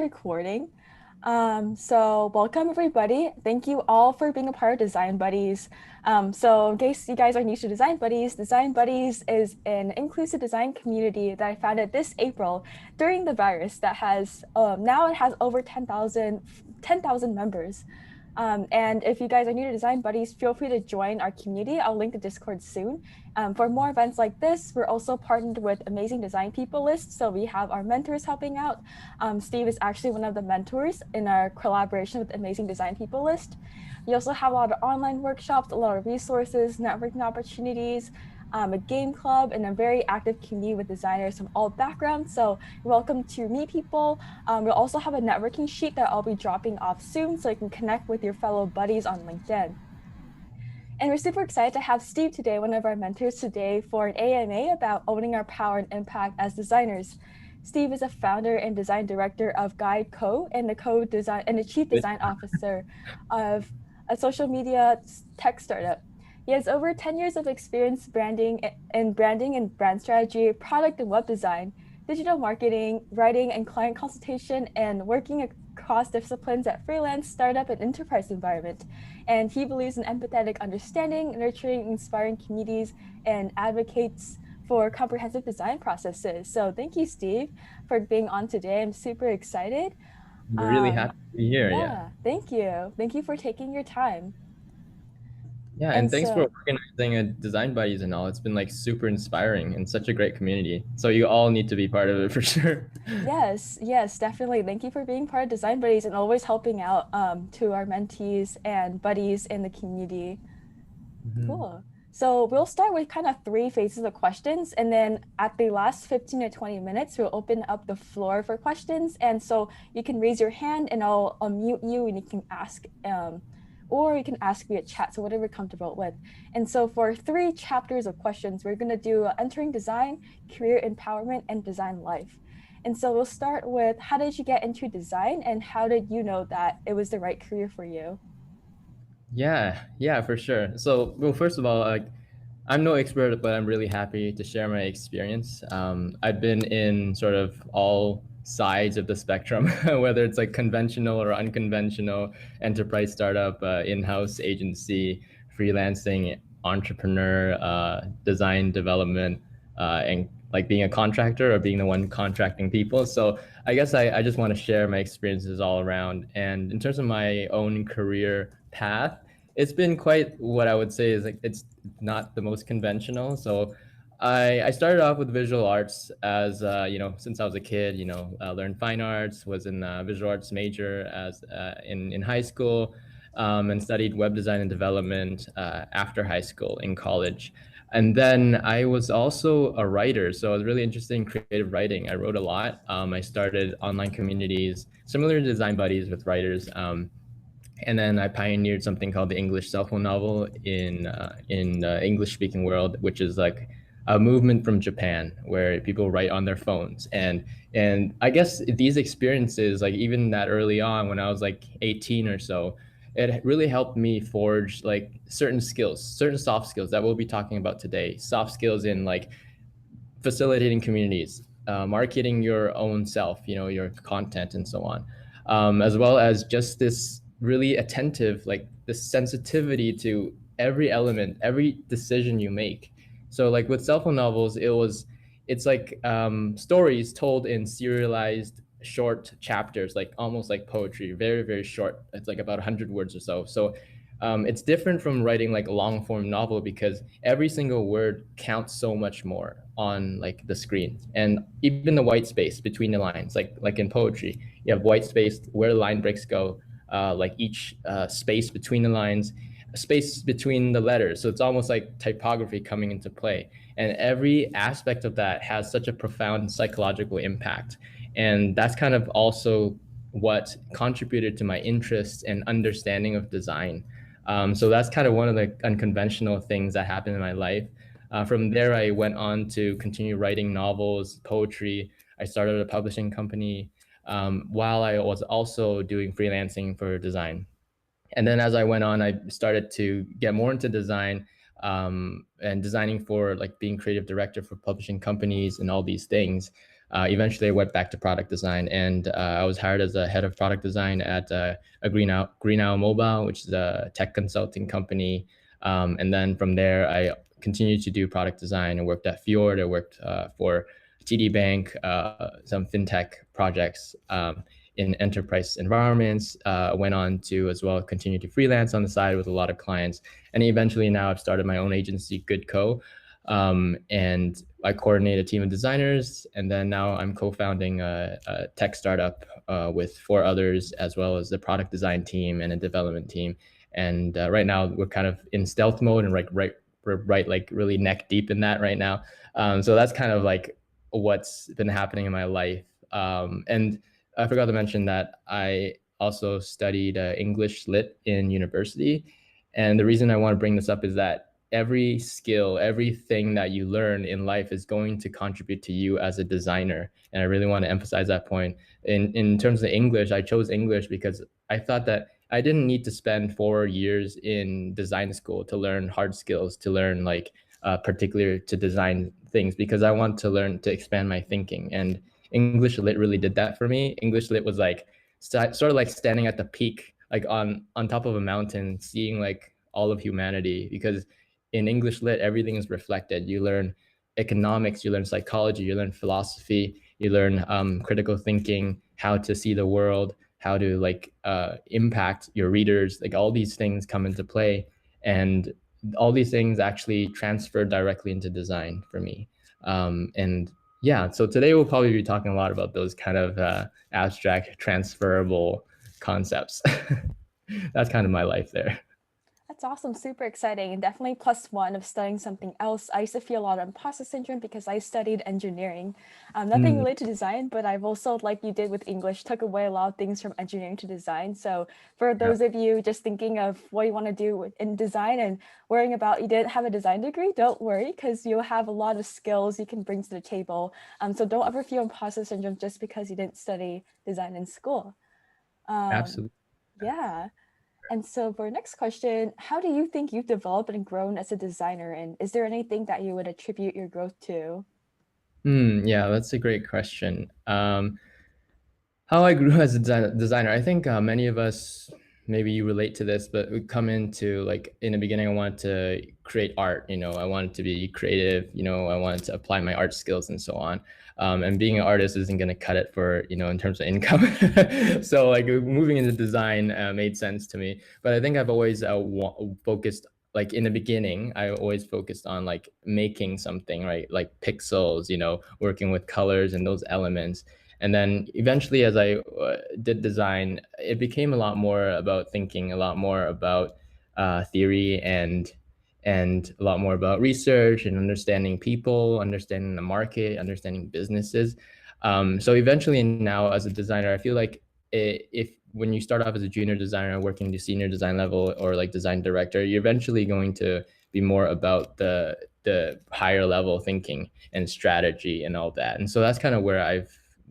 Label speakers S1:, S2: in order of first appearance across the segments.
S1: Recording. So welcome everybody. Thank you all for being a part of Design Buddies. So in case you guys are new to Design Buddies is an inclusive design community that I founded this April during the virus that has, now it has over 10,000 members. And if you guys are new to Design Buddies, feel free to join our community. I'll link the Discord soon. For more events like this, we're also partnered with Amazing Design People List. So we have our mentors helping out. Steve is actually one of the mentors in our collaboration with Amazing Design People List. We also have a lot of online workshops, a lot of resources, networking opportunities, a game club, and a very active community with designers from all backgrounds. So you're welcome to meet people. We'll also have a networking sheet that I'll be dropping off soon so you can connect with your fellow buddies on LinkedIn. And we're super excited to have Steve today, one of our mentors today, for an AMA about owning our power and impact as designers. Steve is a founder and design director of GÜDE CO and the chief design officer of a social media tech startup. He has over 10 years of experience branding and brand strategy, product and web design, digital marketing, writing and client consultation, and working across disciplines at freelance, startup, and enterprise environment. And he believes in empathetic understanding, nurturing, inspiring communities, and advocates for comprehensive design processes. So thank you, Steve, for being on today. I'm super excited.
S2: We're really happy to be here. Yeah.
S1: Thank you. Thank you for taking your time.
S2: Yeah.
S1: And
S2: And thanks for
S1: so,
S2: organizing a design buddies and all. It's been like super inspiring and such a great community. So you all need to be part of it for sure.
S1: yes, definitely. Thank you for being part of Design Buddies and always helping out to our mentees and buddies in the community.
S2: Mhm.
S1: Cool. So we'll start with kind of three phases of questions, and then at the last 15 to 20 minutes, we'll open up the floor for questions. And so you can raise your hand and I'll unmute you and you can ask, or you can ask via chat, so whatever you're comfortable with. And so for 3 chapters of questions, we're gonna do entering design, career empowerment, and design life. And so we'll start with, how did you get into design and how did you know that it was the right career for you?
S2: Yeah, for sure. So, well, first of all, I'm no expert, but I'm really happy to share my experience. I've been in sort of all sides of the spectrum, whether it's like conventional or unconventional, enterprise startup, in-house agency, freelancing, entrepreneur, design development, and like being a contractor or being the one contracting people. So I guess I just want to share my experiences all around. And in terms of my own career path, it's been quite what I would say is like it's not the most conventional. So I started off with visual arts as since I was a kid, learned fine arts, was in a visual arts major as in high school, and studied web design and development after high school in college. And then I was also a writer, so I was really interested in creative writing. I wrote a lot. I started online communities similar to Design Buddies with writers. And then I pioneered something called the English cell phone novel in the English speaking world, which is like a movement from Japan where people write on their phones. And I guess these experiences, like even that early on when I was like 18 or so, it really helped me forge like certain skills, certain soft skills that we'll be talking about today. Soft skills in like facilitating communities, marketing your own self, your content and so on, as well as just this really attentive, like this sensitivity to every element, every decision you make. So like with cell phone novels, it's like stories told in serialized short chapters, like almost like poetry, very, very short. It's like about 100 words or so. So it's different from writing like a long form novel because every single word counts so much more on like the screen, and even the white space between the lines, like in poetry, you have white space where the line breaks go, like each space between the lines, space between the letters. So it's almost like typography coming into play, and every aspect of that has such a profound psychological impact, and that's kind of also what contributed to my interest and understanding of design. So that's kind of one of the unconventional things that happened in my life. From there, I went on to continue writing novels, poetry. I started a publishing company while I was also doing freelancing for design. And then as I went on, I started to get more into design, and designing for like being creative director for publishing companies and all these things. Eventually, I went back to product design, and I was hired as a head of product design at a Green Owl Mobile, which is a tech consulting company. And then from there, I continued to do product design. I worked at Fjord. I worked for TD Bank, some fintech projects in enterprise environments. Went on to as well continue to freelance on the side with a lot of clients, and eventually now I've started my own agency, GÜDE CO, and I coordinate a team of designers. And then now I'm co-founding a tech startup with four others, as well as the product design team and a development team. And right now we're kind of in stealth mode and we're right like really neck deep in that right now. So that's kind of like what's been happening in my life. And I forgot to mention that I also studied English Lit in university. And the reason I want to bring this up is that every skill, everything that you learn in life is going to contribute to you as a designer. And I really want to emphasize that point. In terms of English, I chose English because I thought that I didn't need to spend 4 years in design school to learn hard skills, to learn like particular to design things, because I want to learn to expand my thinking. And English Lit really did that for me. English Lit was like sort of like standing at the peak, like on top of a mountain, seeing like all of humanity. Because in English Lit, everything is reflected. You learn economics, you learn psychology, you learn philosophy, you learn critical thinking, how to see the world, how to like impact your readers. Like all these things come into play, and all these things actually transfer directly into design for me. And yeah, so today we'll probably be talking a lot about those kind of abstract, transferable concepts. That's kind of my life there.
S1: That's awesome, super exciting, and definitely plus one of studying something else. I used to feel a lot of imposter syndrome because I studied engineering. Nothing
S2: Mm,
S1: related to design, but I've also, like you did with English, took away a lot of things from engineering to design. So for
S2: yeah,
S1: those of you just thinking of what you want to do in design and worrying about you didn't have a design degree, don't worry, because you'll have a lot of skills you can bring to the table. So don't ever feel imposter syndrome just because you didn't study design in school. Um,
S2: absolutely.
S1: yeah. And so for our next question, how do you think you've developed and grown as a designer? And is there anything that you would attribute your growth to?
S2: Yeah, that's a great question. How I grew as a designer, I think many of us, maybe you relate to this, but we come into like in the beginning, I wanted to create art. I wanted to be creative. I wanted to apply my art skills and so on. And being an artist isn't going to cut it for in terms of income. So like moving into design made sense to me. But I think I've always focused, like in the beginning, I always focused on like making something, right? Like pixels, working with colors and those elements. And then eventually, as I did design, it became a lot more about thinking, a lot more about theory, and a lot more about research and understanding people, understanding the market, understanding businesses. So eventually, now as a designer, I feel like if when you start off as a junior designer working to senior design level or like design director, you're eventually going to be more about the higher level thinking and strategy and all that. And so that's kind of where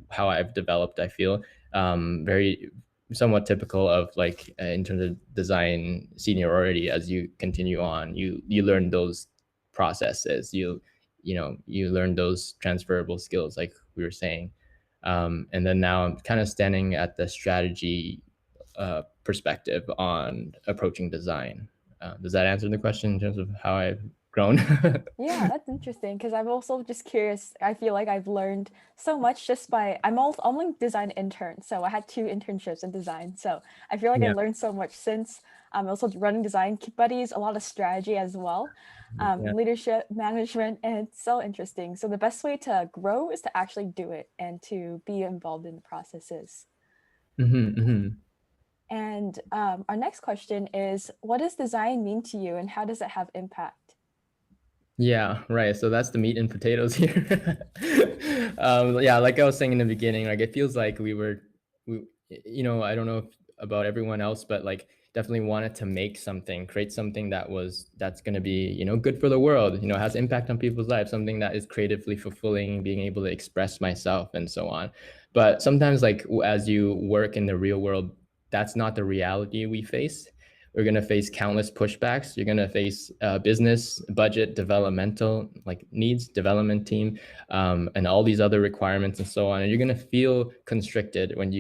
S2: how I've developed, I feel. Very somewhat typical of like in terms of design seniority. As you continue on, you learn those processes, you learn those transferable skills like we were saying. And then now I'm kind of standing at the strategy perspective on approaching design. Does that answer the question in terms of how I've grown?
S1: Yeah, that's interesting because I'm also just curious. I feel like I've learned so much just by I'm also only design intern, so I had two internships in design. So I feel like I
S2: Yeah.
S1: learned so much since I'm also running design buddies, a lot of strategy as well,
S2: Yeah.
S1: leadership, management, and it's so interesting. So the best way to grow is to actually do it and to be involved in the processes.
S2: Hmm.
S1: And our next question is, what does design mean to you and how does it have impact?
S2: Yeah, right. So that's the meat and potatoes here. Yeah, like I was saying in the beginning, like it feels like I don't know about everyone else, but like definitely wanted to make something, create something that's going to be, good for the world, has impact on people's lives, something that is creatively fulfilling, being able to express myself and so on. But sometimes, like as you work in the real world, that's not the reality we face. We're going to face countless pushbacks. You're going to face business, budget, developmental like needs, development team, and all these other requirements and so on. And you're going to feel constricted when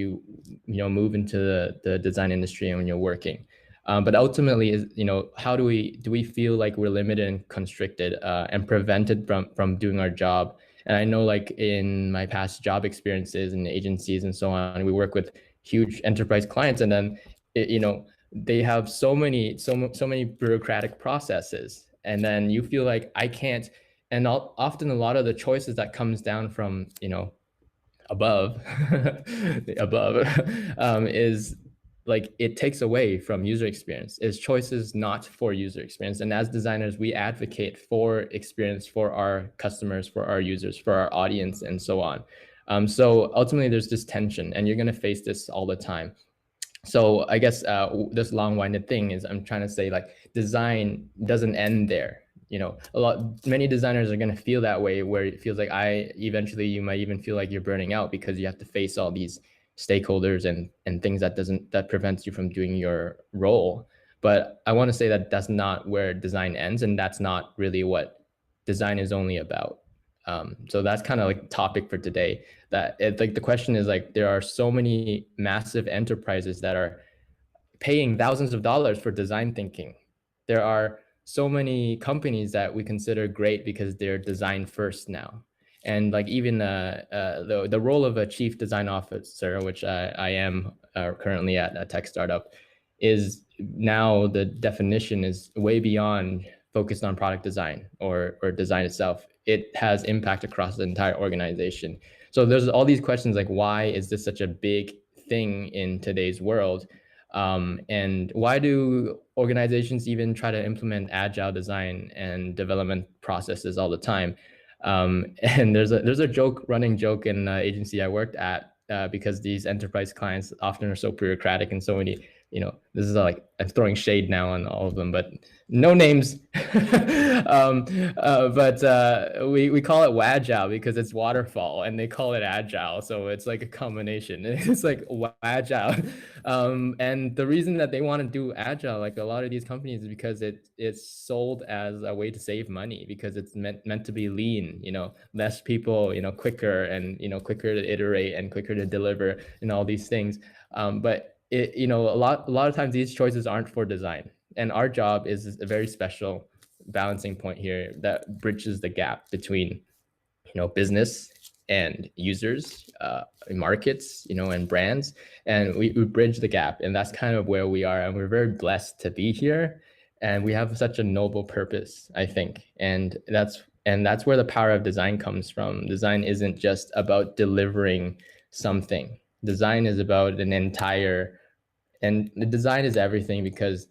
S2: move into the design industry and when you're working. But ultimately, is how do we feel like we're limited and constricted and prevented from doing our job? And I know, like in my past job experiences in agencies and so on, we work with huge enterprise clients, and then they have so many bureaucratic processes, and then you feel like I can't. And often a lot of the choices that comes down from above above is like it takes away from user experience. Is choices not for user experience, and as designers we advocate for experience for our customers, for our users, for our audience, and so on. So ultimately there's this tension, and you're going to face this all the time. So I guess this long-winded thing is I'm trying to say, like, design doesn't end there. Many designers are going to feel that way, where it feels like eventually you might even feel like you're burning out because you have to face all these stakeholders and things that prevents you from doing your role. But I want to say that that's not where design ends, and that's not really what design is only about. So that's kind of like topic for today. Like the question is, like, there are so many massive enterprises that are paying thousands of dollars for design thinking. There are so many companies that we consider great because they're design first now. And like even the role of a chief design officer, which I am currently at a tech startup, is now the definition is way beyond focused on product design or design itself. It has impact across the entire organization. So there's all these questions like, why is this such a big thing in today's world? And why do organizations even try to implement agile design and development processes all the time? And there's a running joke in the agency I worked at, because these enterprise clients often are so bureaucratic and so many, this is like, I'm throwing shade now on all of them, but no names. But we call it Wagile because it's waterfall, and they call it agile. So it's like a combination. It's like Wagile. And the reason that they want to do agile, like a lot of these companies, is because it's sold as a way to save money, because it's meant to be lean, less people, quicker, and quicker to iterate and quicker to deliver, and all these things. But a lot of times these choices aren't for design, and our job is a very special balancing point here that bridges the gap between business and users, markets, and brands, and we bridge the gap, and that's kind of where we are, and we're very blessed to be here, and we have such a noble purpose, I think, and that's where the power of design comes from. Design isn't just about delivering something. Design is about an entire, and the design is everything, because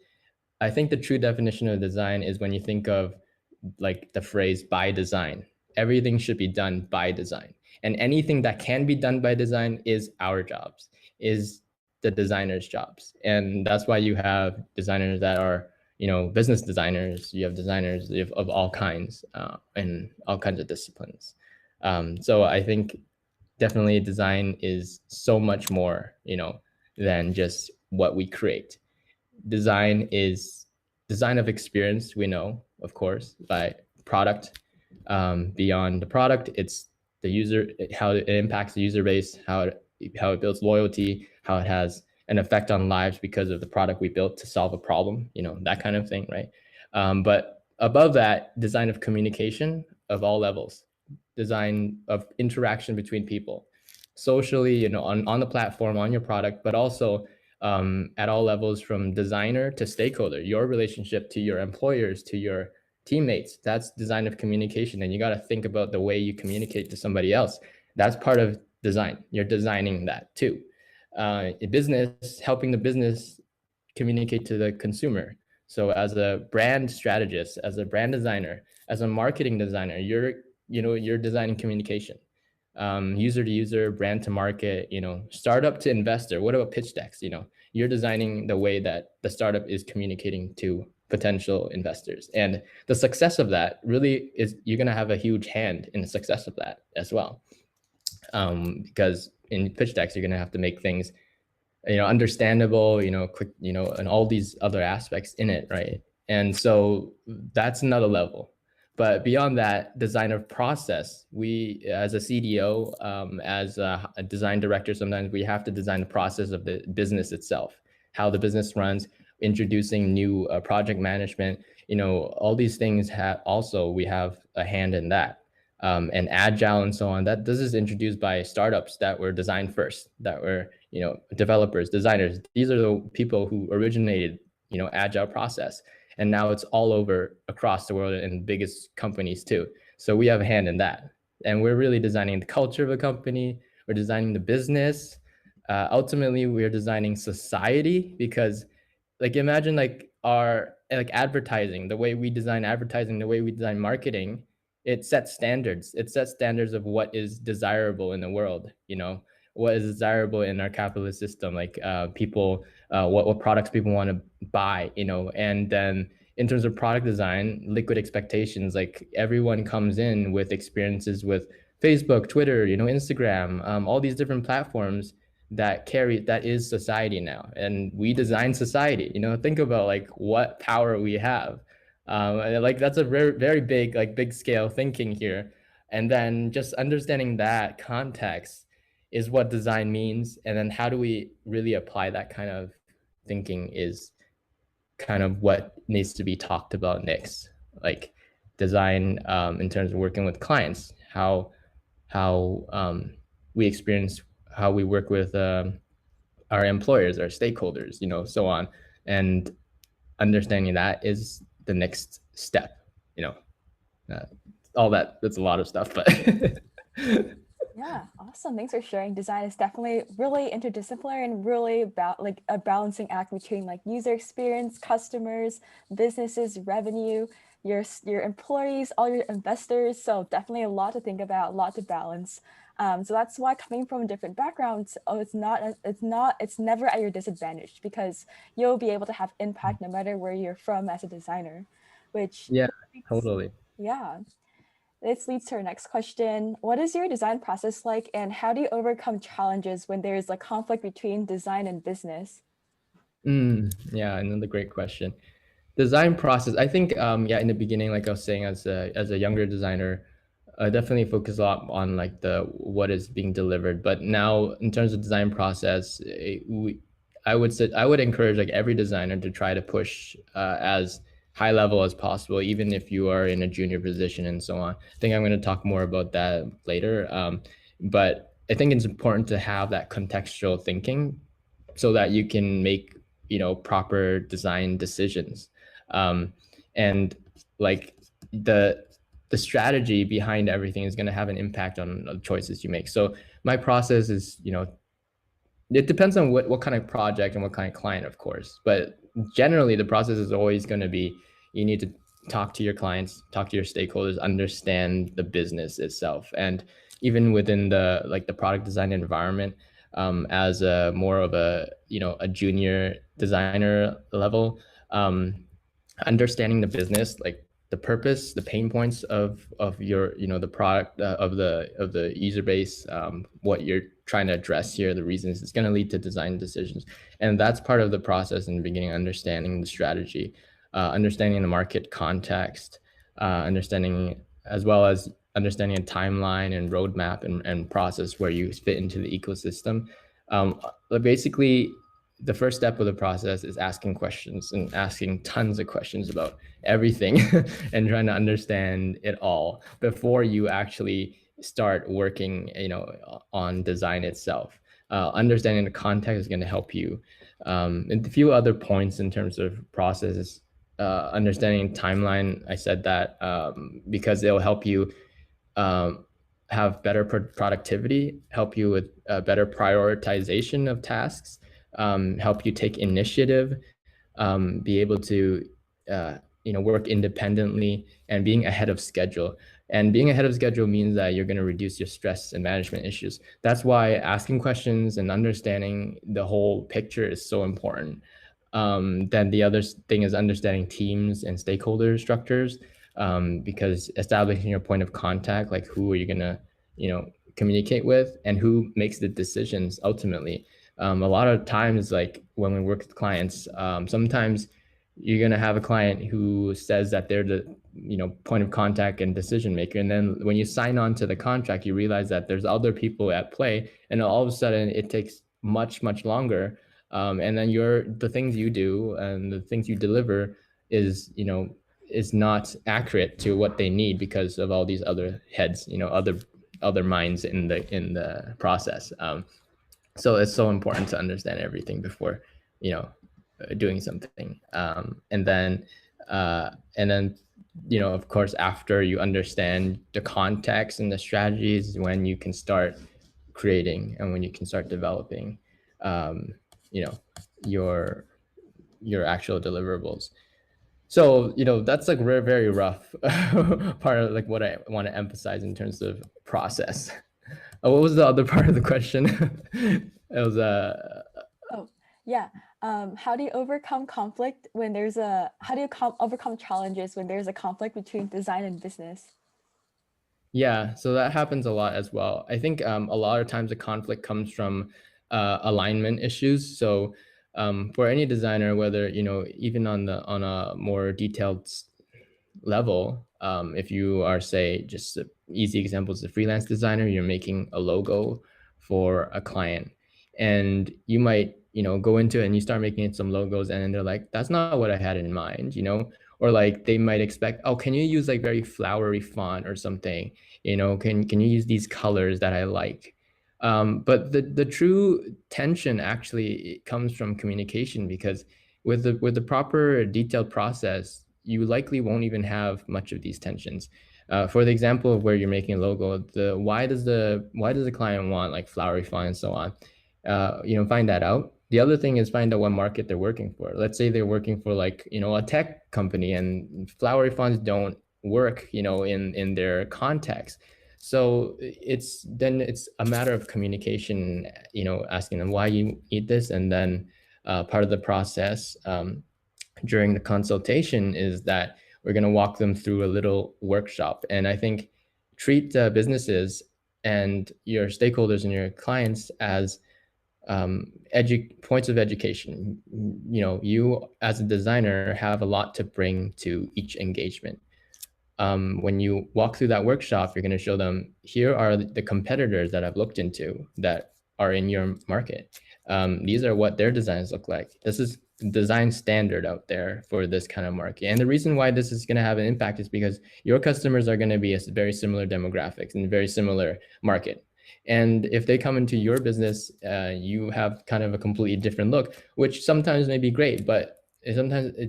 S2: I think the true definition of design is when you think of like the phrase by design. Everything should be done by design. And anything that can be done by design is our jobs, is the designers' jobs. And that's why you have designers that are, business designers, you have designers of all kinds, and all kinds of disciplines. So I think definitely design is so much more, than just what we create. Design is design of experience, we know, of course, by product. Beyond the product, it's the user, how it impacts the user base, how it builds loyalty, how it has an effect on lives because of the product we built to solve a problem, that kind of thing, right? But above that, design of communication of all levels, design of interaction between people, socially, on the platform, on your product, but also at all levels, from designer to stakeholder, your relationship to your employers, to your teammates. That's design of communication. And you got to think about the way you communicate to somebody else. That's part of design. You're designing that too. Business, helping the business communicate to the consumer. So as a brand strategist, as a brand designer, as a marketing designer, you're designing communication. User to user, brand to market, startup to investor. What about pitch decks? You're designing the way that the startup is communicating to potential investors. And the success of that really is, you're going to have a huge hand in the success of that as well. Because in pitch decks, you're going to have to make things understandable, quick, and all these other aspects in it, right? And so that's another level. But beyond that, designer process, we as a CDO, as a design director, sometimes we have to design the process of the business itself, how the business runs, introducing new project management, all these things have also, we have a hand in that. And agile and so on. That this is introduced by startups that were designed first, that were developers, designers. These are the people who originated agile process, and now it's all over across the world in the biggest companies too. So we have a hand in that, and we're really designing the culture of a company. We're designing the business. Ultimately, we're designing society because like imagine like our like advertising, the way we design advertising, the way we design marketing, it sets standards. It sets standards of what is desirable in the world, what is desirable in our capitalist system, like people, what products people want to buy, and then in terms of product design, liquid expectations, like everyone comes in with experiences with Facebook, Twitter, Instagram, all these different platforms that is society now, and we design society. Think about like what power we have. Like that's a very very big, like big scale thinking here, and then just understanding that context is what design means, and then how do we really apply that kind of thinking is kind of what needs to be talked about next. Like design, in terms of working with clients, how we experience, how we work with our employers, our stakeholders, so on. And understanding that is the next step, you know, uh, all that. That's a lot of stuff, but
S1: Yeah, awesome. Thanks for sharing. Design is definitely really interdisciplinary and really about like a balancing act between like user experience, customers, businesses, revenue, your employees, all your investors. So definitely a lot to think about, a lot to balance. So that's why coming from different backgrounds, it's never at your disadvantage because you'll be able to have impact no matter where you're from as a designer, which
S2: yeah,
S1: makes,
S2: totally.
S1: yeah. This leads to our next question. What is your design process like, and how do you overcome challenges when there's a conflict between design and business?
S2: Yeah, another great question. Design process. I think, yeah, in the beginning, like I was saying, as a younger designer, I definitely focus a lot on like the what is being delivered. But now, in terms of design process, I would encourage like every designer to try to push as high level as possible, even if you are in a junior position and so on. I think I'm going to talk more about that later. But I think it's important to have that contextual thinking so that you can make proper design decisions, and like the the strategy behind everything is going to have an impact on the choices you make. So my process is, it depends on what kind of project and what kind of client, of course, but generally the process is always going to be, you need to talk to your clients, talk to your stakeholders, understand the business itself. And even within the like the product design environment, as a more of a junior designer level, understanding the business, like the purpose, the pain points of your, the product, of the user base, what you're trying to address here, the reasons, it's going to lead to design decisions. And that's part of the process in the beginning, understanding the strategy, understanding the market context, understanding, as well as understanding a timeline and roadmap and process where you fit into the ecosystem. Basically, the first step of the process is asking questions, and asking tons of questions about everything and trying to understand it all before you actually start working, on design itself. Understanding the context is going to help you. And a few other points in terms of processes, understanding timeline. I said that because it'll help you um, have better productivity, help you with better prioritization of tasks, help you take initiative, be able to work independently, and being ahead of schedule. And being ahead of schedule means that you're going to reduce your stress and management issues. That's why asking questions and understanding the whole picture is so important. Then the other thing is understanding teams and stakeholder structures, because establishing your point of contact, like who are you going to, communicate with, and who makes the decisions ultimately. A lot of times, like when we work with clients, sometimes you're going to have a client who says that they're the point of contact and decision maker, and then when you sign on to the contract, you realize that there's other people at play, and all of a sudden it takes much longer, and then the things you do and the things you deliver is is not accurate to what they need because of all these other heads, other minds in the process. So it's so important to understand everything before doing something, and then of course, after you understand the context and the strategies, when you can start creating and when you can start developing um, you know your actual deliverables. So that's like very rough part of like what I want to emphasize in terms of process. What was the other part of the question? It was
S1: Oh, yeah. How do you overcome conflict when there's a, how do you overcome challenges when there's a conflict between design and business?
S2: yeah, so that happens a lot as well. I think a lot of times the conflict comes from alignment issues. So for any designer, whether even on a more detailed level, if you are, say, just easy examples, a freelance designer, you're making a logo for a client, and you might go into it and you start making some logos, and they're like, that's not what I had in mind, or like they might expect, oh, can you use like very flowery font or something, can you use these colors that I like. But the true tension actually comes from communication, because with the proper detailed process, you likely won't even have much of these tensions. For the example of where you're making a logo, why does the client want like flowery font and so on? Find that out. The other thing is find out what market they're working for. Let's say they're working for like a tech company, and flowery fonts don't work in their context. So it's a matter of communication, asking them why you need this, and then part of the process during the consultation is that we're going to walk them through a little workshop. And I think treat businesses and your stakeholders and your clients as points of education. You as a designer have a lot to bring to each engagement. When you walk through that workshop, you're going to show them, here are the competitors that I've looked into that are in your market. These are what their designs look like. This is design standard out there for this kind of market. And the reason why this is going to have an impact is because your customers are going to be a very similar demographics and very similar market. And if they come into your business, you have kind of a completely different look, which sometimes may be great, but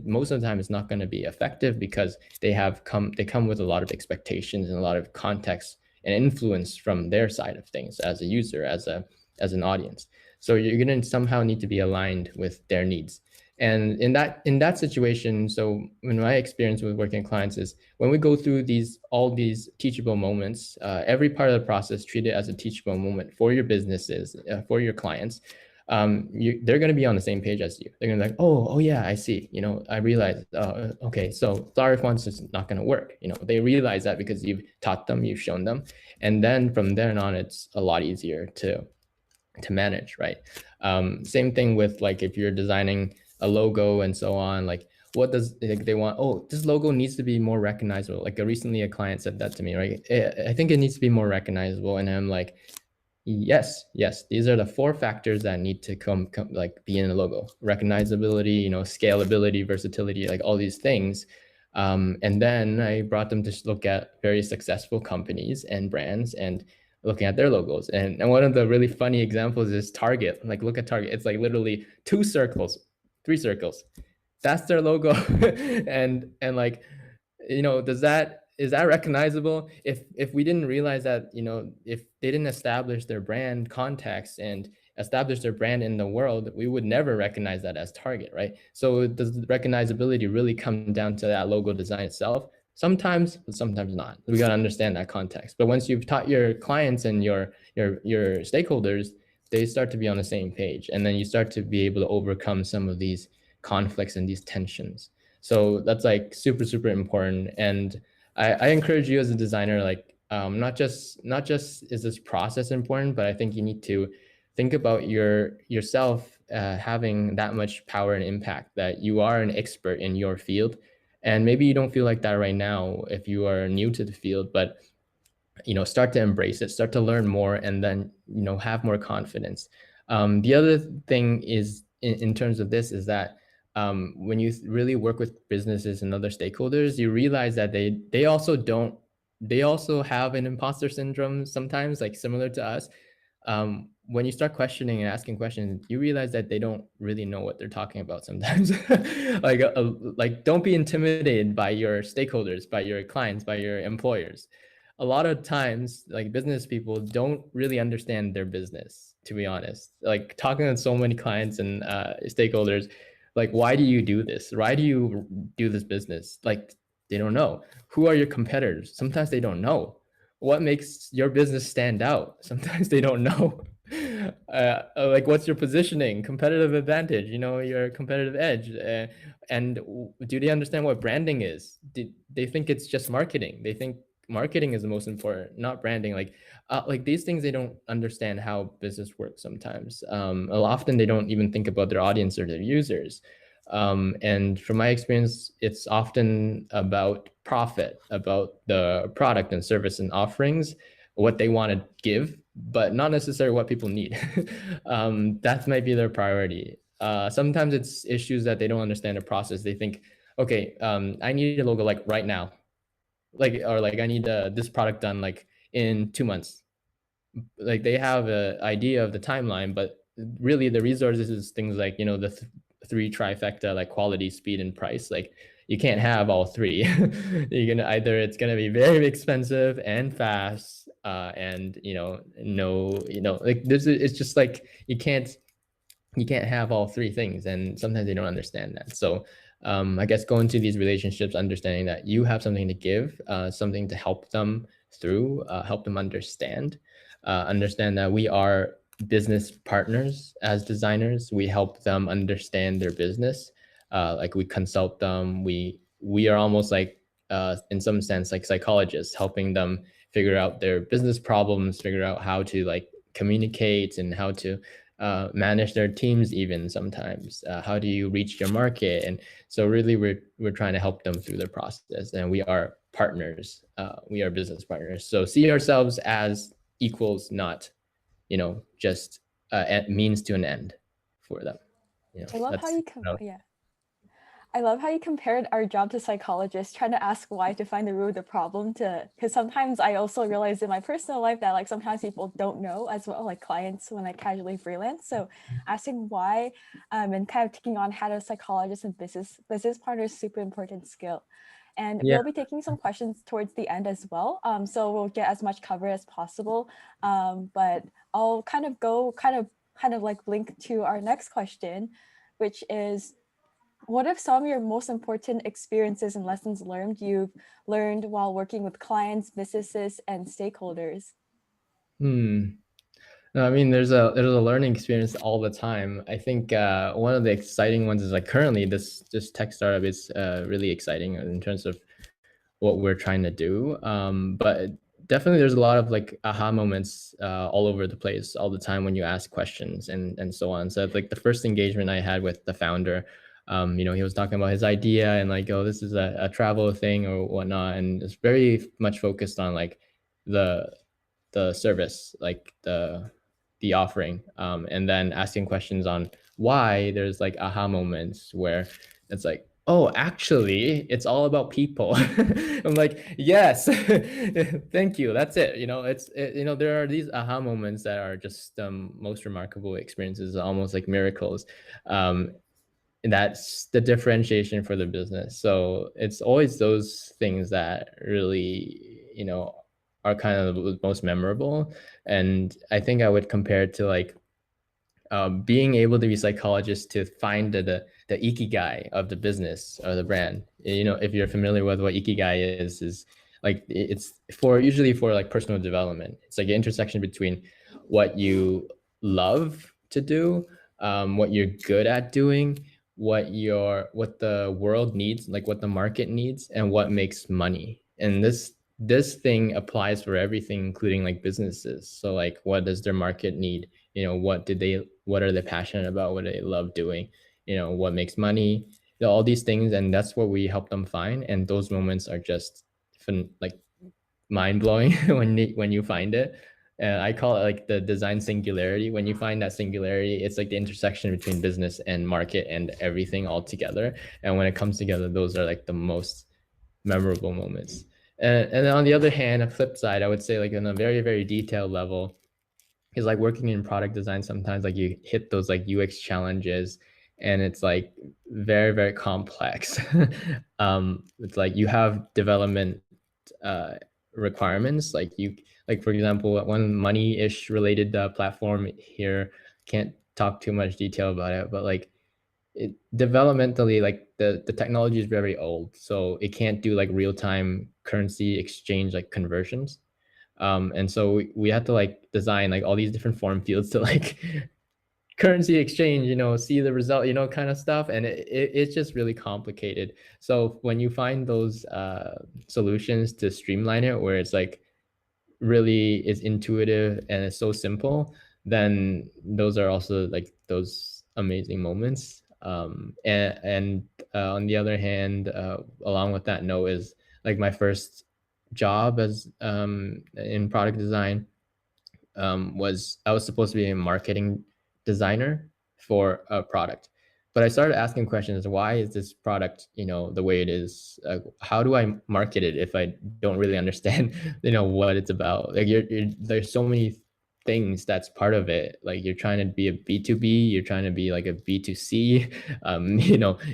S2: most of the time it's not going to be effective, because they come with a lot of expectations and a lot of context and influence from their side of things as a user, as an audience. So you're going to somehow need to be aligned with their needs. And in that situation, so in my experience with working with clients is, when we go through all these teachable moments, every part of the process, treat it as a teachable moment for your businesses, for your clients. They're going to be on the same page as you. They're going to be like, oh yeah, I see. I realize. Okay, so flowery fonts is not going to work. They realize that because you've taught them, you've shown them, and then from there on, it's a lot easier to manage, right? Same thing with like if you're designing a logo and so on. Like, what does they want? Oh, this logo needs to be more recognizable. Like recently, a client said that to me, right? I think it needs to be more recognizable, and I'm like, yes, these are the 4 factors that need to come like be in a logo: recognizability, scalability, versatility, like all these things. And then I brought them to look at very successful companies and brands and looking at their logos. And one of the really funny examples is Target. Like, look at Target. It's like literally 2 circles, 3 circles. That's their logo. and like, is that recognizable? If we didn't realize that, if they didn't establish their brand context and establish their brand in the world, we would never recognize that as Target, right? So does the recognizability really come down to that logo design itself? Sometimes, but sometimes not. We got to understand that context. But once you've taught your clients and your stakeholders, they start to be on the same page, and then you start to be able to overcome some of these conflicts and these tensions. So that's like super important. And I encourage you as a designer, like not just is this process important, but I think you need to think about yourself having that much power and impact, that you are an expert in your field. And maybe you don't feel like that right now if you are new to the field, but start to embrace it, start to learn more, and then have more confidence. The other thing is in terms of this is that when you really work with businesses and other stakeholders, you realize that they also have an imposter syndrome sometimes, like similar to us. When you start questioning and asking questions, you realize that they don't really know what they're talking about sometimes. Like don't be intimidated by your stakeholders, by your clients, by your employers. A lot of times, like business people don't really understand their business, to be honest. Like talking to so many clients and stakeholders, like, why do you do this? Why do you do this business? Like, they don't know. Who are your competitors? Sometimes they don't know. What makes your business stand out? Sometimes they don't know. Like, what's your positioning, competitive advantage, your competitive edge? And do they understand what branding is? They think it's just marketing. They think marketing is the most important, not branding. Like these things, they don't understand how business works sometimes. Often they don't even think about their audience or their users. And from my experience, it's often about profit, about the product and service and offerings, what they want to give, but not necessarily what people need. That might be their priority. Sometimes it's issues that they don't understand the process. They think, okay, I need a logo like right now, or like I need this product done like in 2 months. Like they have an idea of the timeline, but really the resources is things like the three trifecta, like quality, speed, and price. Like you can't have all three. You're gonna either it's gonna be very expensive and fast, and no, like this. It's just like you can't have all three things, and sometimes they don't understand that. So I guess go into these relationships understanding that you have something to give, something to help them through, help them understand that we are business partners. As designers, we help them understand their business. Like we consult them. We are almost like in some sense like psychologists, helping them figure out their business problems, figure out how to like communicate and how to manage their teams, even sometimes. How do you reach your market? And so really we're trying to help them through the process, and we are partners. We are business partners. So see ourselves as equals, not just means to an end for them.
S1: I love how
S2: That's
S1: you yeah. I love how you compared our job to psychologists, trying to ask why to find the root of the problem, to because sometimes I also realize in my personal life that like sometimes people don't know as well, like clients when I casually freelance. So asking why, and kind of taking on how to psychologist and business partner is super important skill. And
S2: yeah.
S1: we'll be taking some questions towards the end as well. So we'll get as much cover as possible. But I'll kind of like link to our next question, which is, what if some of your most important experiences and lessons you've learned while working with clients, businesses, and stakeholders?
S2: Hmm. No, I mean, there's a learning experience all the time. I think one of the exciting ones is like currently this tech startup is really exciting in terms of what we're trying to do. But definitely there's a lot of like aha moments all over the place all the time when you ask questions and so on. So like the first engagement I had with the founder, he was talking about his idea and like, oh, this is a travel thing or whatnot. And it's very much focused on like the service, like the offering, and then asking questions on why. There's like aha moments where it's like, oh, actually it's all about people. I'm like, yes. Thank you, that's it. There are these aha moments that are just most remarkable experiences, almost like miracles. And that's the differentiation for the business. So it's always those things that really are kind of the most memorable. And I think I would compare it to like being able to be psychologist to find the ikigai of the business or the brand. If you're familiar with what ikigai is like it's for usually for like personal development. It's like an intersection between what you love to do, what you're good at doing, what the world needs, like what the market needs, and what makes money. And this thing applies for everything, including like businesses. So like, what does their market need? what are they passionate about, what do they love doing, what makes money, all these things. And that's what we help them find. And those moments are just fun, like mind blowing when you find it. And I call it like the design singularity. When you find that singularity, it's like the intersection between business and market and everything all together. And when it comes together, those are like the most memorable moments. And then on the other hand, a flip side, I would say like on a very, very detailed level, is like working in product design. Sometimes like you hit those like UX challenges and it's like very, very complex. It's like you have development uh, requirements. Like for example, one money-ish related platform here, can't talk too much detail about it, but like developmentally, like the technology is very old, so it can't do like real-time currency exchange like conversions. And so we had to like design like all these different form fields to like currency exchange, see the result, kind of stuff. And it's just really complicated. So when you find those solutions to streamline it, where it's like really is intuitive and it's so simple, then those are also like those amazing moments. And on the other hand, along with that note, is like my first job as in product design, was I was supposed to be a marketing designer for a product. But I started asking questions: why is this product, the way it is? How do I market it if I don't really understand, what it's about? Like there's so many things that's part of it. Like you're trying to be a B2B, you're trying to be like a B2C,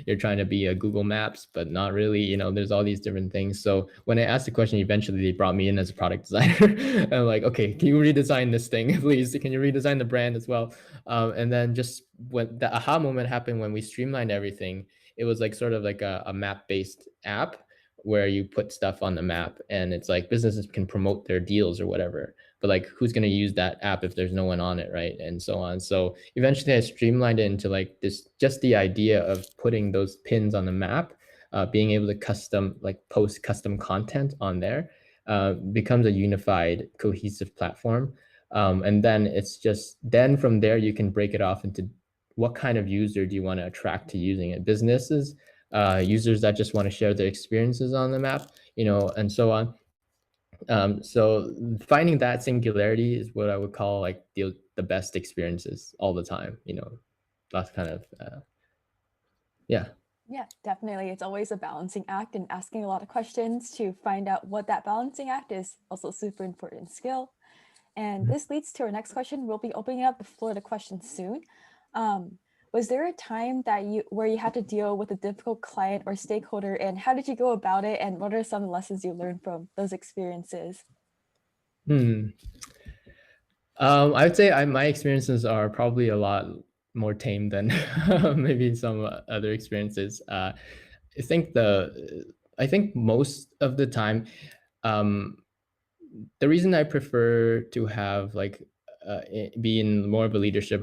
S2: you're trying to be a Google Maps, but not really, there's all these different things. So when I asked the question, eventually they brought me in as a product designer. And I'm like, okay, can you redesign this thing, please? Can you redesign the brand as well? And then just when the aha moment happened, when we streamlined everything, it was like sort of like a map-based app where you put stuff on the map and it's like businesses can promote their deals or whatever, but like who's going to use that app if there's no one on it, right? And so on. So eventually I streamlined it into like this, just the idea of putting those pins on the map, being able to post custom content on there, becomes a unified cohesive platform. And then it's just, then from there you can break it off into what kind of user do you want to attract to using it. Businesses, users that just want to share their experiences on the map, and so on. So finding that singularity is what I would call like the best experiences all the time. That's kind of yeah.
S1: Yeah, definitely. It's always a balancing act, and asking a lot of questions to find out what that balancing act is also super important skill. And this leads to our next question. We'll be opening up the floor to questions soon. Was there a time where you had to deal with a difficult client or stakeholder, and how did you go about it? And what are some lessons you learned from those experiences?
S2: Hmm. I would say my experiences are probably a lot more tame than maybe some other experiences. I think I think most of the time, um, the reason I prefer to have like be in more of a leadership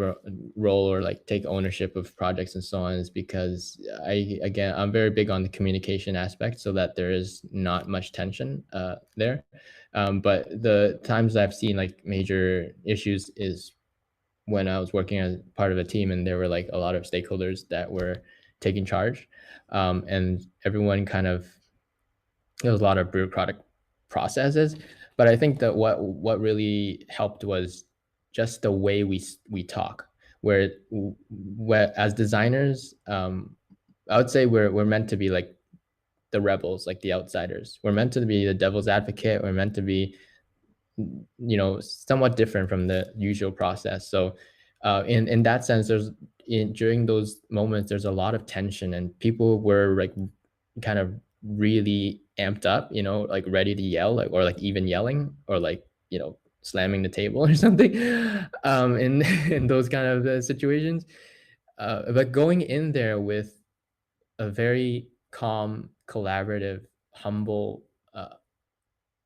S2: role or like take ownership of projects and so on is because I'm very big on the communication aspect, so that there is not much tension there. But the times I've seen like major issues is when I was working as part of a team and there were like a lot of stakeholders that were taking charge, and everyone kind of, there was a lot of bureaucratic processes. But I think that what really helped was just the way we talk, where as designers, I would say we're meant to be like the rebels, like the outsiders. We're meant to be the devil's advocate. We're meant to be, somewhat different from the usual process. So in that sense, during those moments there's a lot of tension and people were like kind of really amped up, like ready to yell, like, or like even yelling, or like, slamming the table or something, in in those kind of situations. But going in there with a very calm, collaborative, humble,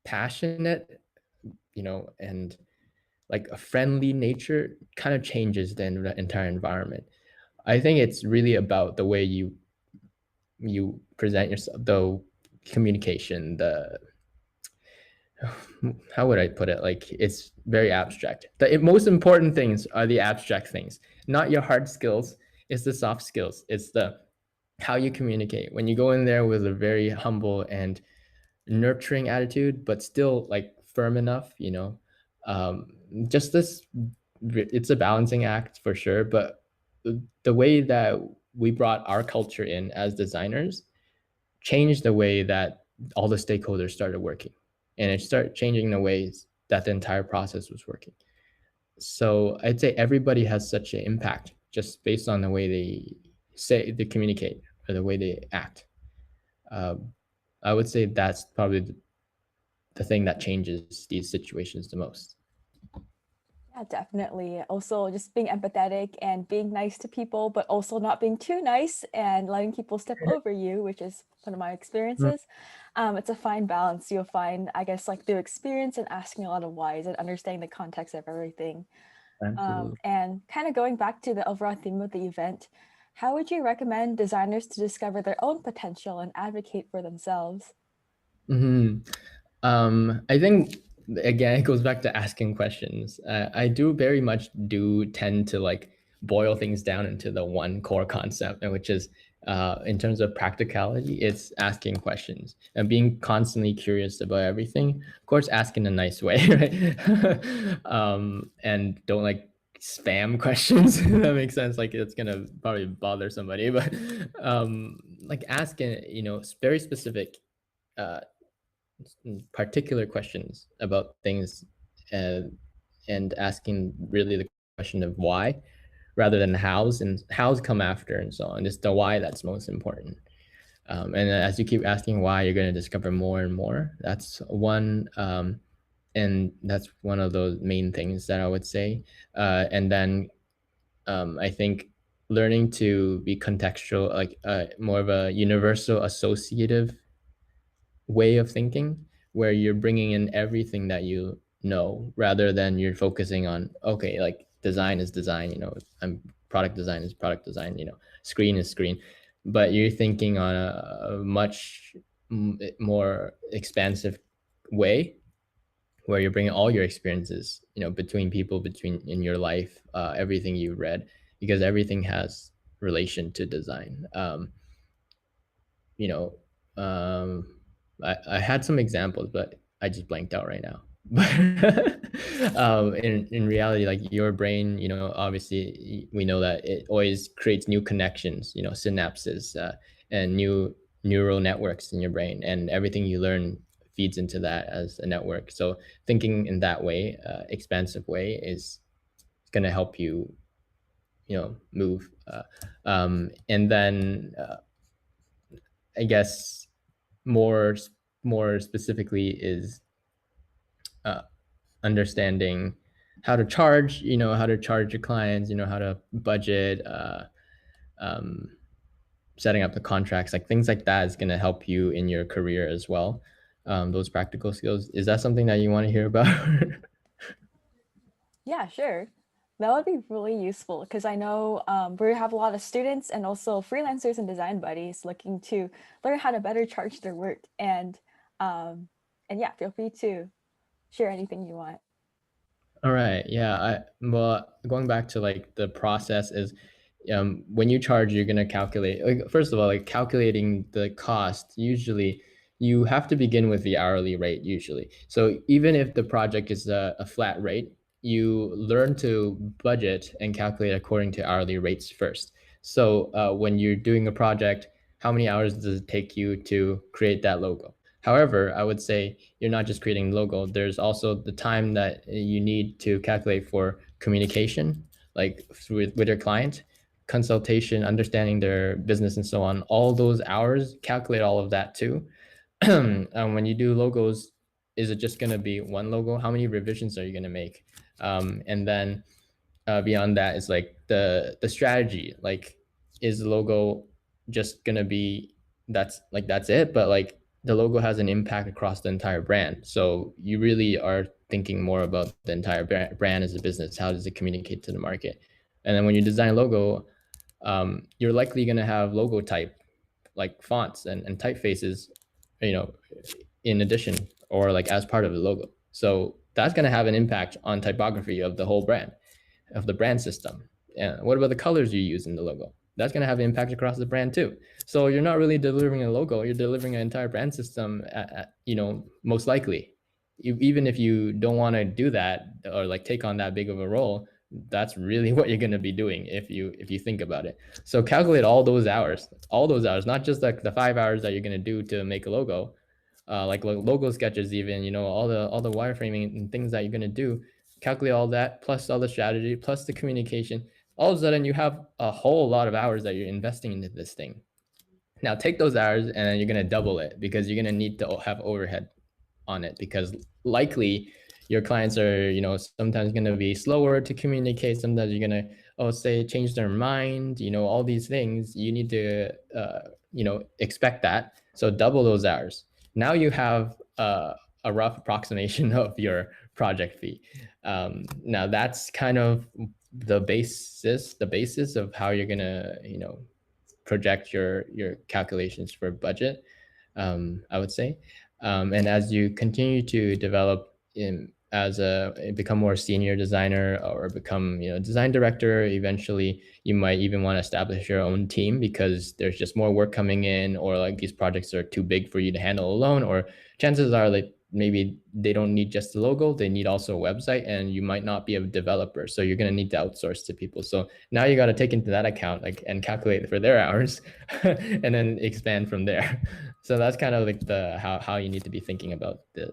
S2: passionate, and like a friendly nature kind of changes the entire environment. I think it's really about the way you present yourself, the communication, how would I put it? Like it's very abstract. The most important things are the abstract things, not your hard skills. It's the soft skills. It's the how you communicate. When you go in there with a very humble and nurturing attitude, but still like firm enough, um, just this, it's a balancing act for sure. But the way that we brought our culture in as designers changed the way that all the stakeholders started working, and it started changing the ways that the entire process was working. So I'd say everybody has such an impact just based on the way they communicate or the way they act. um, I would say that's probably the thing that changes these situations the most.
S1: Yeah, definitely. Also, just being empathetic and being nice to people, but also not being too nice and letting people step over you, which is one of my
S2: Mm,
S1: experiences. It's a fine balance you'll find, I guess, like through experience and asking a lot of whys and understanding the context of everything.
S2: absolutely.
S1: And kind of going back to the overall theme of the event, how would you recommend designers to discover their own potential and advocate for themselves?
S2: Hmm. I think again it goes back to asking questions. I do very much do tend to like boil things down into the one core concept, and which is in terms of practicality, it's asking questions and being constantly curious about everything. Of course, ask in a nice way, right? And don't like spam questions. That makes sense. Like it's gonna probably bother somebody, but like asking, very specific uh, particular questions about things, uh, and asking really the question of why rather than hows, and hows come after and so on. It's the why that's most important. And as you keep asking why, you're going to discover more and more. That's one. And that's one of those main things that I would say. And then I think learning to be contextual, like more of a universal associative way of thinking, where you're bringing in everything that you know rather than you're focusing on, okay, like design is design, I'm product design is product design, screen is screen. But you're thinking on a much more expansive way, where you're bringing all your experiences, between people, between in your life, everything you read, because everything has relation to design. You know, I had some examples, but I just blanked out right now. But in reality, like your brain, obviously we know that it always creates new connections, synapses, and new neural networks in your brain, and everything you learn feeds into that as a network. So thinking in that way, expansive way, is going to help you, move. And then I guess more more specifically is uh, understanding how to charge your clients, how to budget, um, setting up the contracts, like things like that is going to help you in your career as well. Those practical skills, is that something that you want to hear about?
S1: Yeah, sure. That would be really useful because I know we have a lot of students and also freelancers and design buddies looking to learn how to better charge their work. Um, and yeah, feel free to share anything you want.
S2: All right. Yeah. Well, going back to like the process is, when you charge, you're gonna calculate. Like first of all, like calculating the cost. Usually, you have to begin with the hourly rate. Usually, so even if the project is a flat rate, you learn to budget and calculate according to hourly rates first. So when you're doing a project, how many hours does it take you to create that logo? However, I would say you're not just creating logo. There's also the time that you need to calculate for communication, like with your client, consultation, understanding their business and so on. All those hours, calculate all of that too. When you do logos, is it just going to be one logo? How many revisions are you going to make? And then beyond that is like the strategy. Like, is the logo just gonna be that's it? But like the logo has an impact across the entire brand. So you really are thinking more about the entire brand as a business. How does it communicate to the market? And then when you design a logo, you're likely gonna have logo type, like fonts and typefaces, you know, in addition. or like as part of the logo. So that's going to have an impact on typography of the whole brand, of the brand system. And what about the colors you use in the logo? That's going to have an impact across the brand too. So you're not really delivering a logo, you're delivering an entire brand system most likely. Even if you don't want to do that or like take on that big of a role, that's really what you're going to be doing if you think about it. So calculate all those hours, not just like the 5 hours that you're going to do to make a logo, like logo sketches, even all the wireframing and things that you're going to do. Calculate all that plus all the strategy plus the communication. All of a sudden you have a whole lot of hours that you're investing into this thing. Now take those hours and then you're going to double it, because you're going to need to have overhead on it, because likely your clients are sometimes going to be slower to communicate. Sometimes you're going to say change their mind, all these things. You need to expect that. So double those hours. Now you have a rough approximation of your project fee. Now that's kind of the basis of how you're going to project your calculations for budget, I would say. And as you continue to develop become more senior designer or become design director, eventually you might even want to establish your own team, because there's just more work coming in, or like these projects are too big for you to handle alone, or chances are like maybe they don't need just the logo, they need also a website, and you might not be a developer, so you're going to need to outsource to people. So now you got to take into that account, like, and calculate for their hours and then expand from there. So that's kind of like the how you need to be thinking about the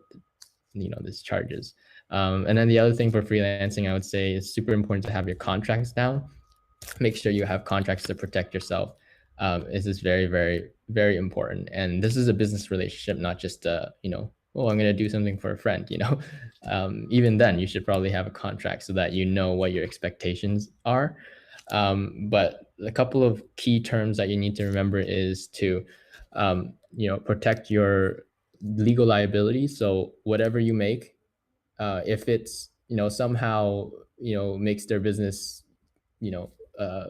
S2: these charges. And then the other thing for freelancing, I would say, is super important to have your contracts down. Make sure you have contracts to protect yourself. This is very, very, very important. And this is a business relationship, not just oh, I'm going to do something for a friend. Even then, you should probably have a contract so that you know what your expectations are. But a couple of key terms that you need to remember is to protect your legal liability. So whatever you make, if it's somehow makes their business you know uh,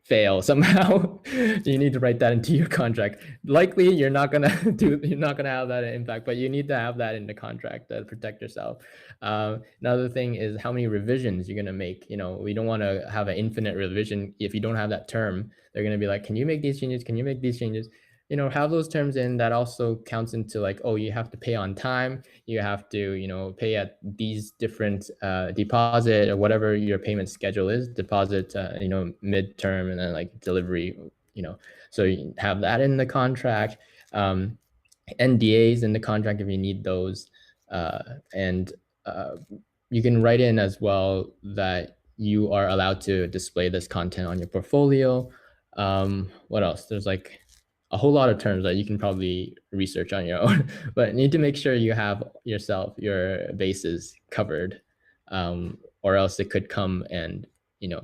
S2: fail somehow, you need to write that into your contract. Likely you're not gonna have that impact, but you need to have that in the contract to protect yourself. Another thing is how many revisions you're gonna make. We don't want to have an infinite revision. If you don't have that term, they're gonna be like, can you make these changes, can you make these changes? Have those terms in. That also counts into like, oh, you have to pay on time, you have to pay at these different deposit, or whatever your payment schedule is, deposit midterm, and then like delivery. So you have that in the contract. NDAs in the contract if you need those. And you can write in as well that you are allowed to display this content on your portfolio. What else? There's like a whole lot of terms that you can probably research on your own, but you need to make sure you have your bases covered, or else it could come and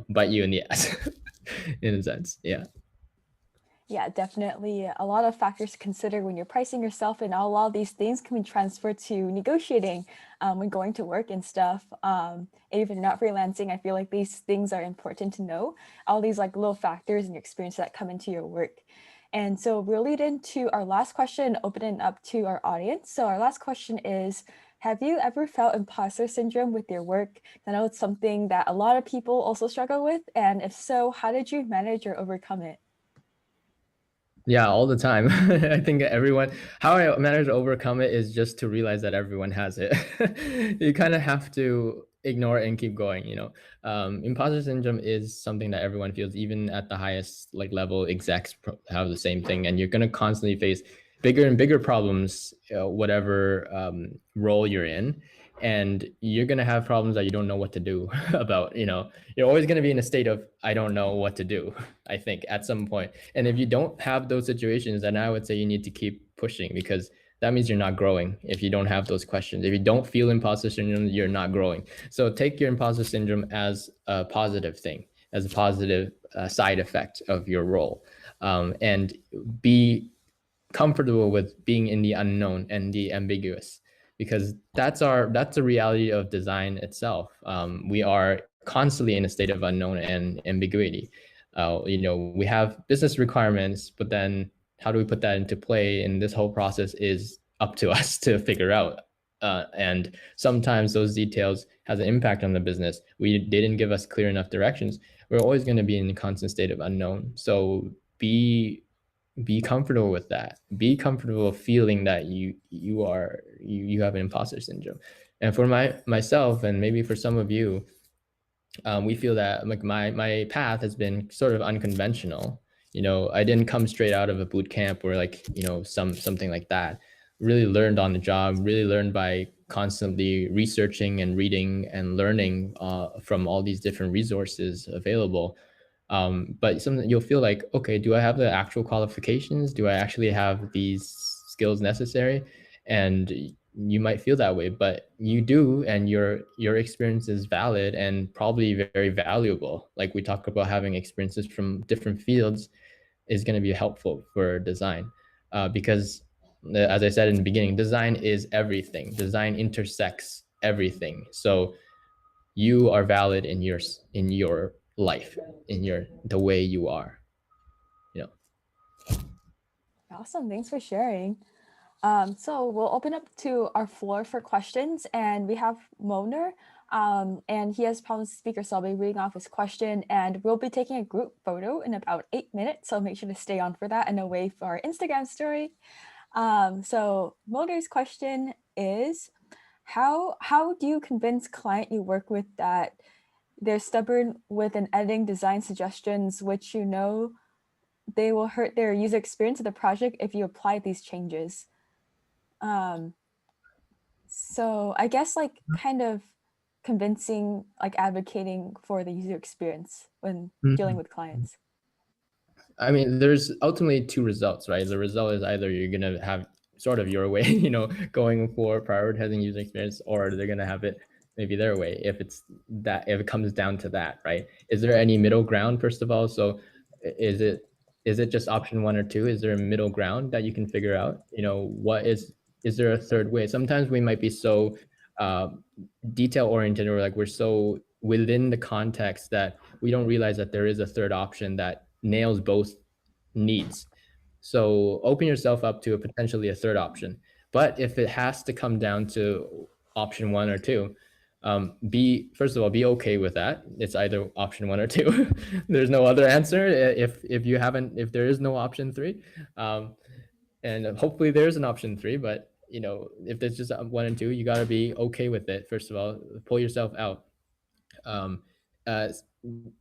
S2: bite you in the ass in a sense. Yeah.
S1: Yeah, definitely a lot of factors to consider when you're pricing yourself, and a lot of these things can be transferred to negotiating when going to work and stuff. Even if you're not freelancing, I feel like these things are important to know. All these like little factors and your experience that come into your work. And so we'll lead into our last question, open it up to our audience. So our last question is, have you ever felt imposter syndrome with your work? I know it's something that a lot of people also struggle with. And if so, how did you manage or overcome it?
S2: Yeah, all the time. I think how I manage to overcome it is just to realize that everyone has it. You kind of have to ignore it and keep going. Imposter syndrome is something that everyone feels, even at the highest like level. Execs have the same thing, and you're going to constantly face bigger and bigger problems, whatever role you're in. And you're going to have problems that you don't know what to do about. You're always going to be in a state of, I don't know what to do, I think, at some point. And if you don't have those situations, then I would say you need to keep pushing, because that means you're not growing. If you don't have those questions, if you don't feel imposter syndrome, you're not growing. So take your imposter syndrome as a positive thing, as a positive side effect of your role, and be comfortable with being in the unknown and the ambiguous, because that's the reality of design itself. We are constantly in a state of unknown and ambiguity. We have business requirements, but then how do we put that into play? And this whole process is up to us to figure out. And sometimes those details has an impact on the business. They didn't give us clear enough directions. We're always going to be in a constant state of unknown. So be comfortable with that. Be comfortable feeling that you have an imposter syndrome. And for myself, and maybe for some of you, we feel that like my path has been sort of unconventional. I didn't come straight out of a boot camp or like something like that. Really learned on the job. Really learned by constantly researching and reading and learning from all these different resources available. But something you'll feel like, okay, do I have the actual qualifications? Do I actually have these skills necessary? And you might feel that way, but you do, and your experience is valid and probably very valuable. Like we talk about, having experiences from different fields is going to be helpful for design, because as I said in the beginning, design is everything. Design intersects everything. So you are valid in your life, in the way you are. you know
S1: Awesome. Thanks for sharing. So we'll open up to our floor for questions, and we have Moner, and he has problems with speaker, so I'll be reading off his question, and we'll be taking a group photo in about 8 minutes, so make sure to stay on for that and away for our Instagram story. So Moner's question is, how do you convince client you work with that they're stubborn with an editing design suggestions, which they will hurt their user experience of the project if you apply these changes? So I guess like kind of convincing, like advocating for the user experience when dealing with clients.
S2: I mean, there's ultimately two results, right? The result is either you're going to have sort of your way, going for prioritizing user experience, or they're going to have it maybe their way, if it comes down to that, right? Is there any middle ground, first of all? So is it just option one or two? Is there a middle ground that you can figure out? Is there a third way? Sometimes we might be so detail oriented, or like we're so within the context that we don't realize that there is a third option that nails both needs. So open yourself up to potentially a third option. But if it has to come down to option one or two, first of all, be okay with that. It's either option one or two. There's no other answer. If there is no option three, and hopefully there's an option three, but if there's just one and two, you got to be okay with it. First of all, pull yourself out. um, uh,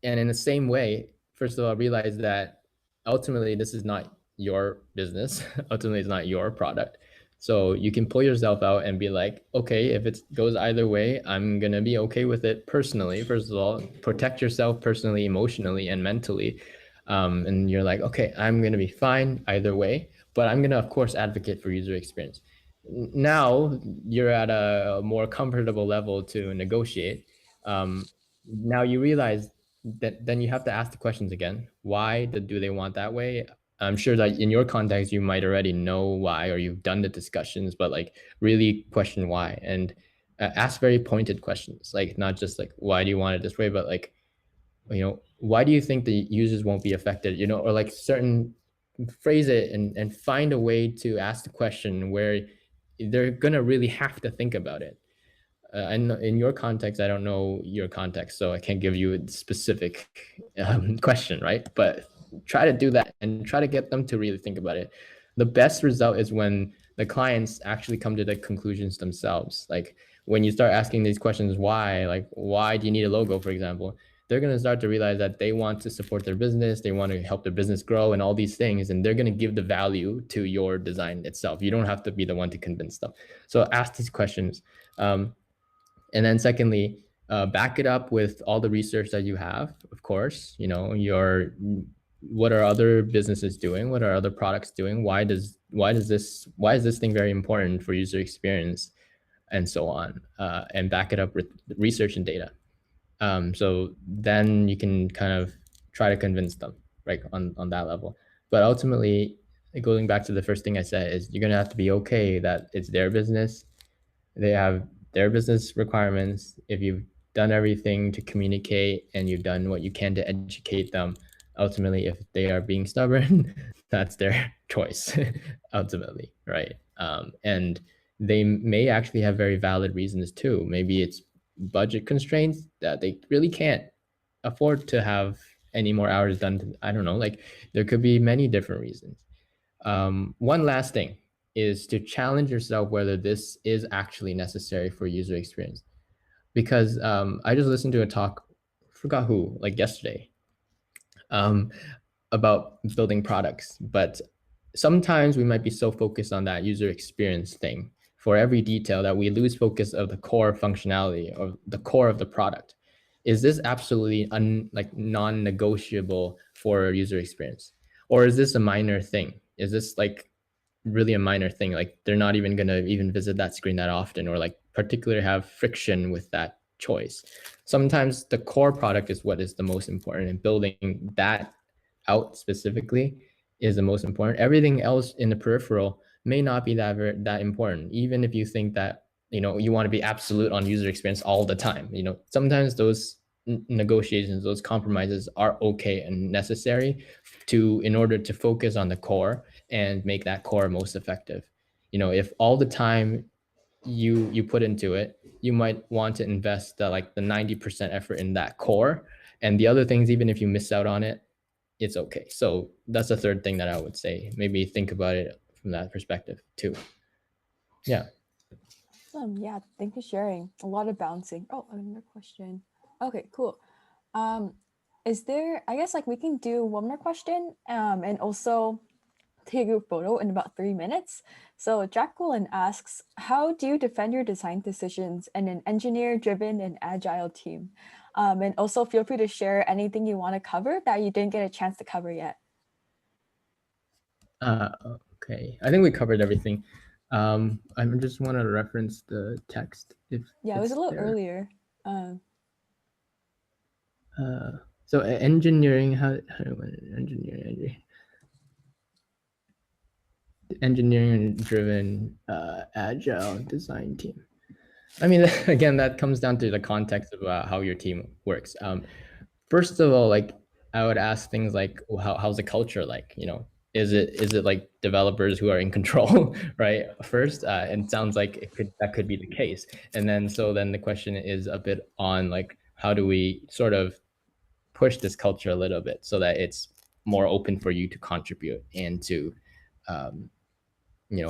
S2: and in the same way, first of all, realize that ultimately this is not your business. Ultimately, it's not your product. So you can pull yourself out and be like, okay, if it goes either way, I'm going to be okay with it personally. First of all, protect yourself personally, emotionally, and mentally. And you're like, okay, I'm going to be fine either way, but I'm going to, of course, advocate for user experience. Now you're at a more comfortable level to negotiate. Now you realize that then you have to ask the questions again. Why do they want that way? I'm sure that in your context, you might already know why, or you've done the discussions, but like really question why, and ask very pointed questions. Like not just like, why do you want it this way? But like, why do you think the users won't be affected? Or like phrase it and find a way to ask the question where they're going to really have to think about it. And in your context, I don't know your context, so I can't give you a specific question, right? But try to do that and try to get them to really think about it. The best result is when the clients actually come to the conclusions themselves. Like when you start asking these questions, why do you need a logo, for example? They're going to start to realize that they want to support their business, they want to help their business grow and all these things, and they're going to give the value to your design itself. You don't have to be the one to convince them. So ask these questions. And then secondly, back it up with all the research that you have. Of course, what are other businesses doing? What are other products doing? Why is this thing very important for user experience, and so on? And back it up with research and data. So then you can kind of try to convince them, right, on that level. But ultimately, going back to the first thing I said, is you're gonna have to be okay that it's their business. They have their business requirements. If you've done everything to communicate and you've done what you can to educate them, ultimately, if they are being stubborn, that's their choice, ultimately, right? And they may actually have very valid reasons too. Maybe it's budget constraints that they really can't afford to have any more hours done. I don't know. Like there could be many different reasons. One last thing is to challenge yourself whether this is actually necessary for user experience. Because I just listened to a talk, forgot who, like yesterday, um, about building products. But sometimes we might be so focused on that user experience thing for every detail that we lose focus of the core functionality or the core of the product. Is this absolutely like non-negotiable for user experience? Or is this a minor thing? Is this like really a minor thing? Like they're not even going to even visit that screen that often, or like particularly have friction with that choice. Sometimes the core product is what is the most important, and building that out specifically is the most important. Everything else in the peripheral may not be that important, even if you think that you want to be absolute on user experience all the time. Sometimes those negotiations, those compromises are okay and necessary in order to focus on the core and make that core most effective. If all the time you put into it, you might want to invest like the 90% effort in that core, and the other things, even if you miss out on it, it's okay. So that's the third thing that I would say. Maybe think about it from that perspective too. Yeah.
S1: Yeah, thank you for sharing. A lot of bouncing. Oh, another question. Okay, cool. Um, is there, I guess like we can do one more question, and also take a photo in about 3 minutes. So Jacqueline asks, how do you defend your design decisions in an engineer-driven and agile team? And also feel free to share anything you want to cover that you didn't get a chance to cover yet.
S2: Uh, okay. I think we covered everything. I just want to reference the text if
S1: Yeah, it was a
S2: it's
S1: little
S2: there.
S1: earlier. Um,
S2: Uh, so engineering, how do I engineering driven agile design team. I mean, again, that comes down to the context of how your team works. First of all, like I would ask things like, well, how's the culture like? Is it like developers who are in control, right? First, and it sounds like that could be the case. And then the question is a bit on like how do we sort of push this culture a little bit so that it's more open for you to contribute and to um,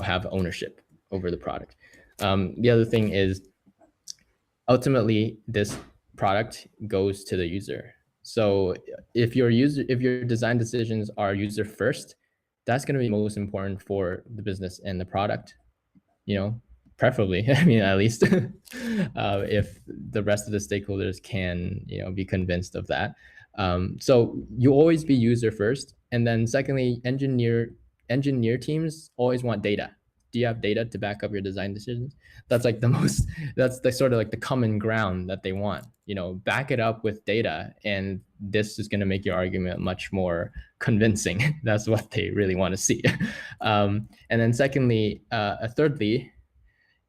S2: have ownership over the product. The other thing is ultimately this product goes to the user. So if your design decisions are user first, that's going to be most important for the business and the product, preferably. I mean, at least if the rest of the stakeholders can, be convinced of that. So you always be user first, and then secondly, engineer teams always want data. Do you have data to back up your design decisions? That's like the most. That's the sort of like the common ground that they want. Back it up with data, and this is going to make your argument much more convincing. That's what they really want to see. And then secondly, thirdly,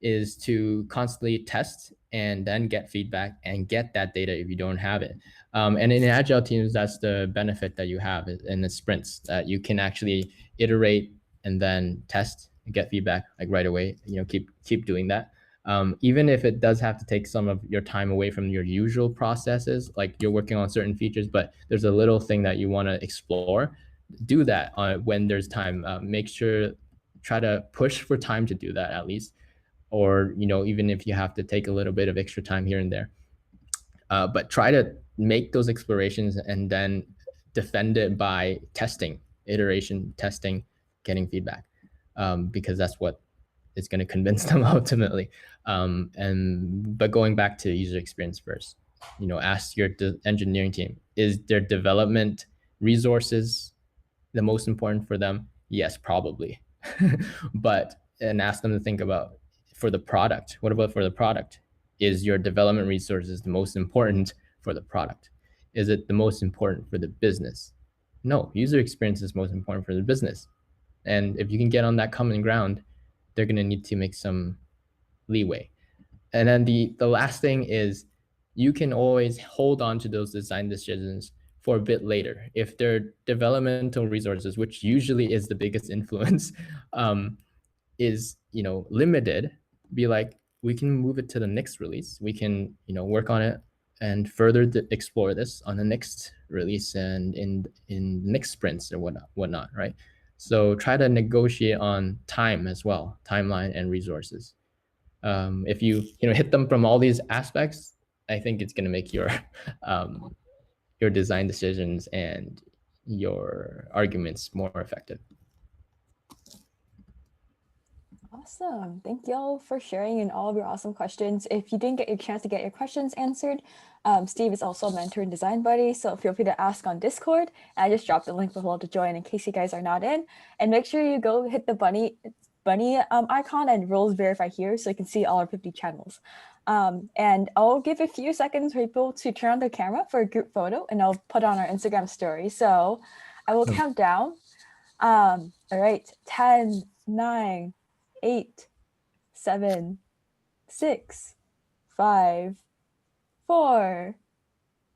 S2: is to constantly test and then get feedback and get that data if you don't have it. And in agile teams, that's the benefit that you have in the sprints, that you can actually iterate and then test and get feedback like right away. Keep doing that. Even if it does have to take some of your time away from your usual processes, like you're working on certain features, but there's a little thing that you want to explore, do that when there's time. Make sure, try to push for time to do that at least, or even if you have to take a little bit of extra time here and there, but try to make those explorations and then defend it by testing, iteration, testing, getting feedback, because that's what is going to convince them ultimately. But going back to user experience first, ask your engineering team, is their development resources the most important for them? Yes, probably. And ask them to think about, for the product, what about for the product? Is your development resources the most important for the product? Is it the most important for the business? No, user experience is most important for the business. And if you can get on that common ground, they're going to need to make some leeway. And then the last thing is, you can always hold on to those design decisions for a bit later if their developmental resources, which usually is the biggest influence, is, limited, be like, we can move it to the next release. We can, work on it and further explore this on the next release and in next sprints or whatnot, right? So try to negotiate on time as well, timeline and resources. If you hit them from all these aspects, I think it's going to make your design decisions and your arguments more effective.
S1: Awesome. Thank y'all for sharing and all of your awesome questions. If you didn't get your chance to get your questions answered, Steve is also a mentor and design buddy, so feel free to ask on Discord. I just dropped the link below to join in case you guys are not in. And make sure you go hit the bunny icon and rules verify here so you can see all our 50 channels. And I'll give a few seconds for people to turn on their camera for a group photo, and I'll put on our Instagram story. So I will count down. All right, 10, 9, 8, 7, 6, 5, 4.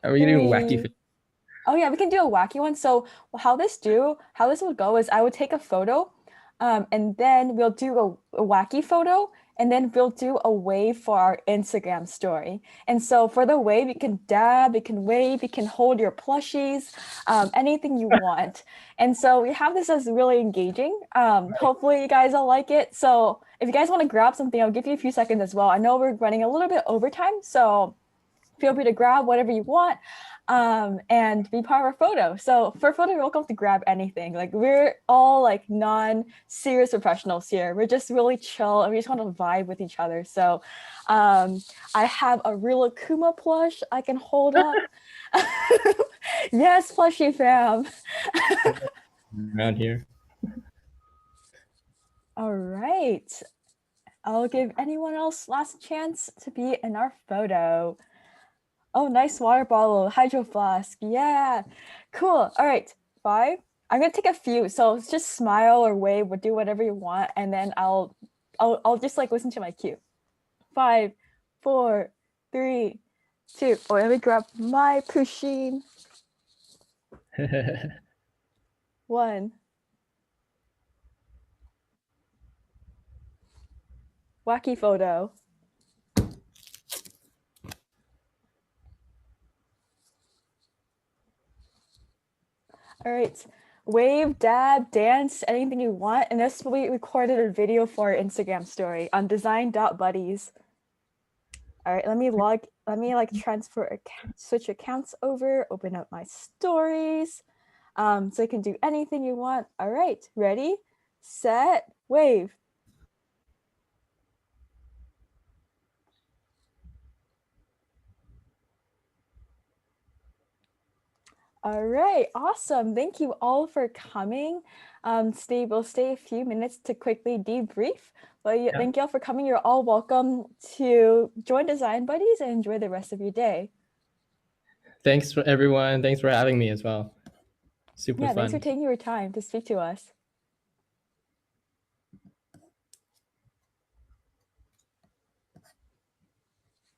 S2: Are we gonna do a wacky?
S1: Oh yeah, we can do a wacky one. So how this would go is I would take a photo, and then we'll do a wacky photo, and then we'll do a wave for our Instagram story. And so for the wave, you can dab, you can wave, you can hold your plushies, anything you want. And so we have this as really engaging. Hopefully you guys will like it. So if you guys want to grab something, I'll give you a few seconds as well. I know we're running a little bit overtime, so feel free to grab whatever you want. And be part of our photo. So for photo, you're welcome to grab anything. Like, we're all like non-serious professionals here. We're just really chill and we just want to vibe with each other. So I have a real Akuma plush I can hold up. Yes, plushie fam.
S2: Around here.
S1: All right. I'll give anyone else last chance to be in our photo. Oh, nice water bottle, hydro flask. Yeah, cool. All right, 5. I'm gonna take a few. So just smile or wave or do whatever you want, and then I'll just like listen to my cue. 5, 4, 3, 2. Oh, let me grab my pusheen. 1. Wacky photo. All right, wave, dab, dance, anything you want. And this will be recorded a video for our Instagram story on design.buddies. All right, let me like transfer, switch accounts over, open up my stories. So you can do anything you want. All right, ready, set, wave. All right, awesome. Thank you all for coming. Steve, we'll stay a few minutes to quickly debrief. But yeah, thank you all for coming. You're all welcome to join Design Buddies and enjoy the rest of your day.
S2: Thanks for everyone. Thanks for having me as well. Super fun.
S1: Thanks for taking your time to speak to us.